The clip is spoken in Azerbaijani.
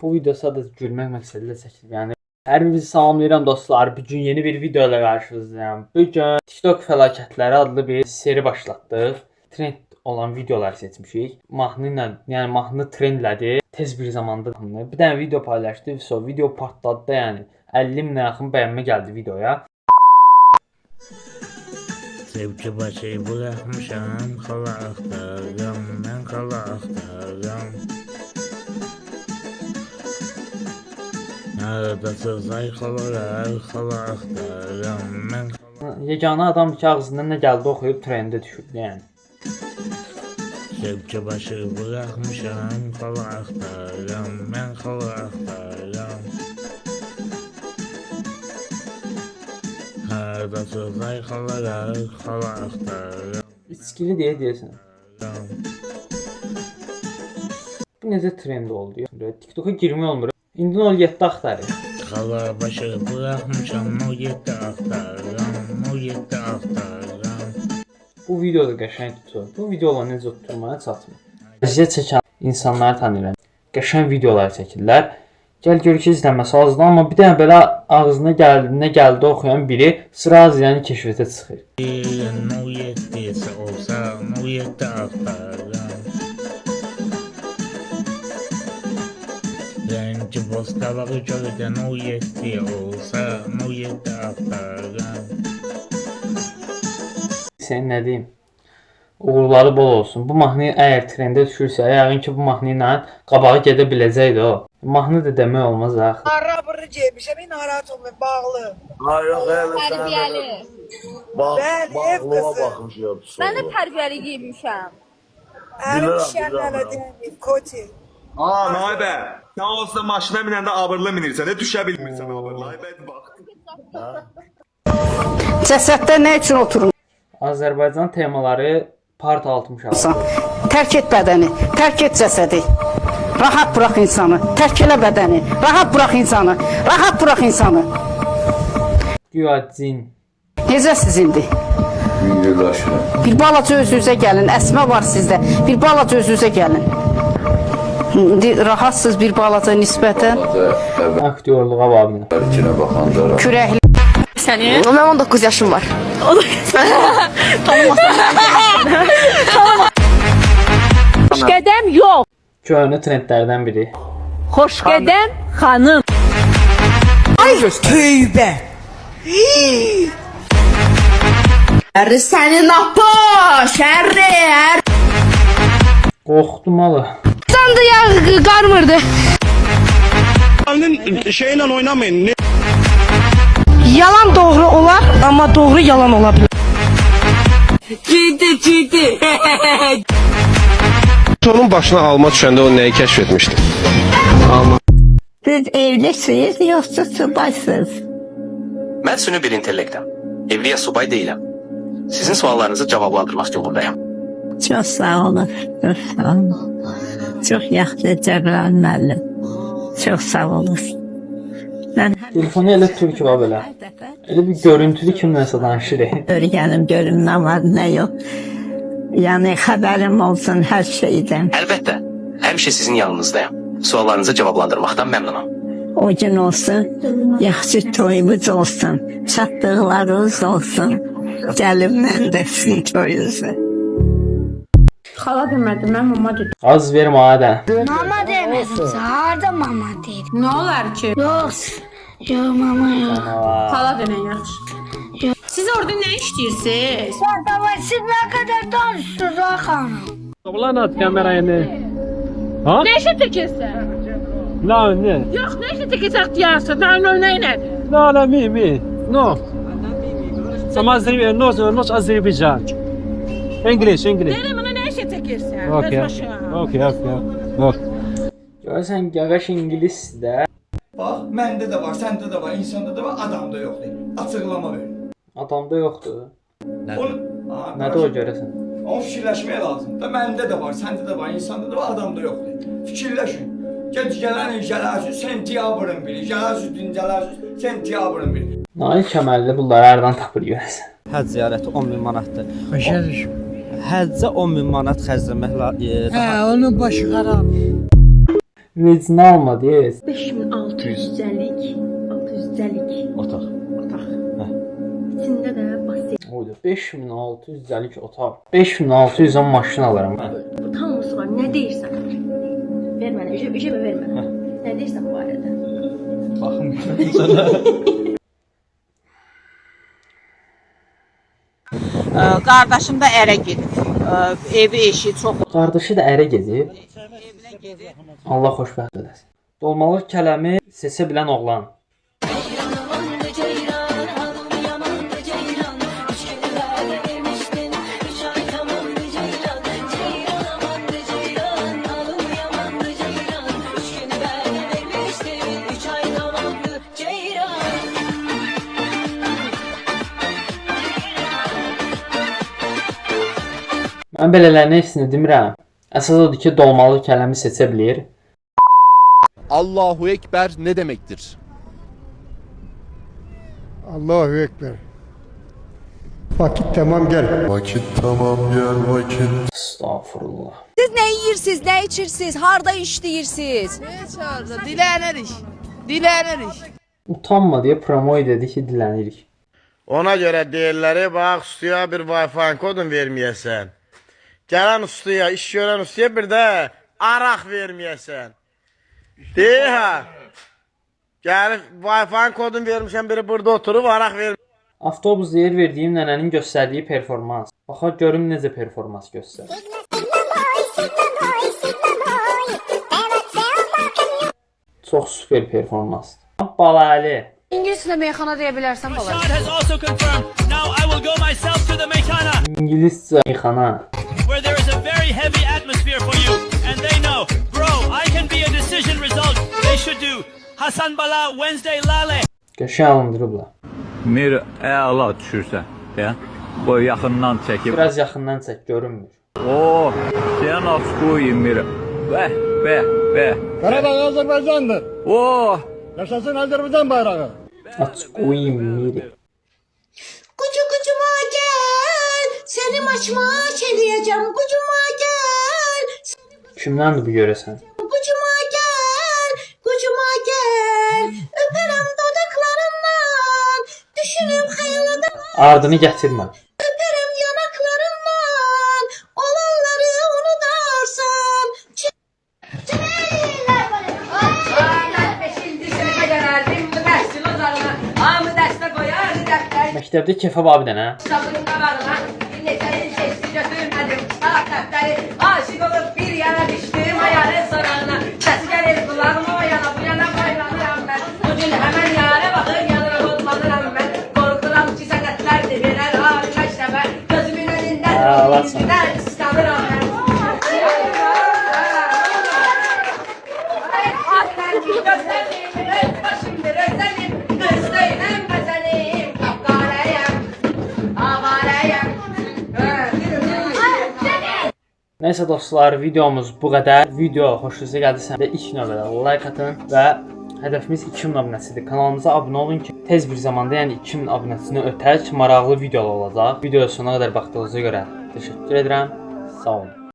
Bu video sadəcə gülmək məqsədilə çəkilib. Yəni hər birinizi salamlayıram dostlar. Bu gün yeni bir video ilə qarşınızdayım. Bu gün TikTok fəlakətləri adlı bir seri başlatdıq. Trend olan videolar seçmişik. Mahnı ilə, yəni mahnı trendlədi. Tez bir zamanda bir dənə video paylaşdı. So video partladı da, yəni 50 minə yaxın bəyənmə gəldi videoya. Sevgi başı bırakmışam, xala axtarıram, mən xala axtarıram. Nərdəsiz ay xalalar, xala axtarıram, mən xala... Yeganə adam ki ağzından nə gəldi oxuyub trendə düşürdü yəni. Sevgi başı bırakmışam, xala axtarıram, mən xala axtarıram. Nərdəsiz ay xalalar, xala axtarıram. İçkili deyəsən. Bu necə trend oldu? TikTok'a girmək olmur. İndi 07 axtarır. Xala başı bırakmışam, 07 axtarıram, 07 axtarıram. Bu videoda qəşəng tutur. Bu videolar necə tutulmaya çatmır. Əziyyət çəkən insanları tanıyıram. Qəşəng videolar çəkirlər. Gəl gör ki izləməsi azdır, amma bir dənə belə ağzına gəldi oxuyan biri sıra yəni keşfətə çıxır. 07 olsa 07 axtarıram. Rəngi boz qabağı gördən 07 olsa 07 axtarıram. Sən nə deyim? Uğurları bol olsun. Bu mahnı əgər trendə düşürsə, yəqin ki bu mahnı ilə qabağa gedə biləcəkdi o. Mahnı da demək olmaz axı. Arabırı giymişəm, narahat olmayın, bağlı. Tərbiyəli. Bağlığa baxmışam. Mən də tərbiyəli giymişəm. Ərim işyənlərə deyil, koti. Naibə, sən olsa maşına minəndə abırlı minirsən, düşə bilmirsən abırlı. Naibə, bax. Cəsəddə nə üçün oturun? Azərbaycan temaları part 66. Tərk et bədəni, tərk et cəsədi. Rahat bırak insanı, tərk elə bədəni. Rahat bırak insanı, rahat bırak insanı. Güya cin. Necəsiz indi? Bir balaca özünüzə gəlin, əsmə var sizdə. Bir balaca özünüzə gəlin. Rahatsız bir balaca nisbətən. Aktyorluğa bağlı. Kürəkli. Sənin? Mən 19 yaşım var. Xoş qədəm yox. Köhnə trendlərdən biri. Xoş qədəm xanım. Ay tüybə. Əri sənin apı, şərri, Qorxdum alı. Sən də ya qarmırdı. Şeyle oynamayın. Yalan doğru olar, amma doğru yalan ola bilər. Ciddi. Onun başına alma düşəndə o nəyi kəşf etmişdi? Siz evlisiniz yoksa subaysınız? Ben süni bir intellektəm. Evli ya subay değilim. Sizin suallarınızı cevaplandırmak yolundayım. Çok sağ olun. Çok sağ olun. Çok yaxşı Cəbrayıl müəllim. Çok sağ olun. Ben Telefonu elə tür ki, belə. Elə bir görüntülü kimləsə danışır. öyrənim görüm nə var nə yok. Yani haberim olsun her şeyden. Elbette. Hemşe sizin yanınızdayım. Suallarınızı cevaplandırmaktan memnunum. O gün olsun, yaxşı toyumuz olsun. Çatdıqlarınız olsun. Gəlimlə də sizin toyunuzu. Xala demədim, mən mama dedim. Az ver mənə də. Mama deməsin, harda mama deyir? Nə olar ki? Yox, mama yox. Xala demək yaxşı. Siz orada nə işləyirsiniz? Siz nə qədər danışsınız ay xanım? Ulan kamerayı ne? Ha? Nə işə tekirsən? Ne? Yox, nə işə tekirsən deyərsən? Nə ilə? La, mi. No. Nos Azerbaycan. English. Deyirəm, mənə nə işə tekirsən? Okay. Görürsən, qəşəng ingilisdir də. Bax, məndə də var, səndə də var, insanda da var, adamda yoxdur. Açıqlama ver. Adamda yoxdur. Nədə o görəsən? Onu fikirləşmək lazımdır. Məndə də var, səndə də var, insanda da var, adamda yoxdur. Fikirləşin. Gələn il gələrsiniz, sentyabrın biri, gələrsiniz, sentyabrın biri. Nail Kəməlli bunları hərdən tapır görəsən. Həcc ziyarəti 10.000 manatdır. Həccə 10.000 manat xərcləmək lazımdır. Onun başı xarab. Vecinə almadıyız. 5650 650 Otaq. otaq. İçində də basen. Oydu 5650 otaq. 5600-dan maşın alaram mən. Utanmırsan var. Nə deyirsən? Ver mənə, ücə ver mənə. Nə deyirsən bu barədə? Baxım sənə. Qardaşım da ərə gedib. Evi eşi çox. Qardaşı da ərə gedib. Allah xoşbəxt eləsin. Dolmalı kələmi seçə bilən oğlan. Mən belələrin hepsini demirəm. Əsas odur ki, dolmalı kələmi seçə bilir. Allahu Ekber ne demektir? Allahu Ekber. Vakit tamam gel. Vakit tamam gel vakit. Estağfurullah. Siz nə yeyirsiniz, nə içirsiniz, harda işləyirsiniz? Heç harda, dilənirik. Utanma deyə promoy dedi ki, dilənirik. Ona göre değerleri bak ustaya bir Wi-Fi kodun vermeyesen. Gelen ustaya, iş gören ustaya bir de arak vermeyesen. Değil ha. Gelip Wi-Fi kodun vermişen biri burada oturup arak ver. Avtobus yer verdiyim nənənin göstərdiyi performans. Baxaq görüm necə performans göstərir. Çox super performansdır. Balalı. İngiliscə meyxana deyə bilərsən bala. İngiliscə meyxana. Qəşəng alındırıblar. Mir əla düşürsən, ya. Qoy yaxından çəkib. Biraz yaxından çək, görünmür. Oo, sən açqoy mir. Bəh. Qarabağ Azərbaycandır. Oo, yaşasın Azərbaycan bayrağı. Aç qoyayım miri. Kucuma gel, seni maçma çeleyeceğim. Kucuma gel, Kimdəndir bu görəsən? kucuma gel. Öperim dudaklarından, düşünüp hayalından. Ardını gətirmə. Öperim yanaklarından, olanları unutarsan. Məktəbdə kefab abi dənə. Aşık olup bir yana düştüm ayarı sorana. Ses gelir kulağıma o yana bu yana baylanıram ben. Bugün hemen yâre bakır yanırım olmalıram ben. Korkuram ki senetler dibiler harika işte ben. Gözümün önünden yüzünden ıskanırım ben. Gözlerim başımdır özelim. Gözlerim bezelim. Kapkarayım. Avarayım. Nəysə dostlar, videomuz bu qədər. Video xoşunuza gəldisə də ilk növbədə like atın və hədəfimiz 2000 abunəçidir. Kanalımıza abunə olun ki, tez bir zamanda, yəni 2000 abunəçini ötək, maraqlı videolar olacaq. Videoya sona qədər baxdığınıza görə təşəkkür edirəm. Sağ olun.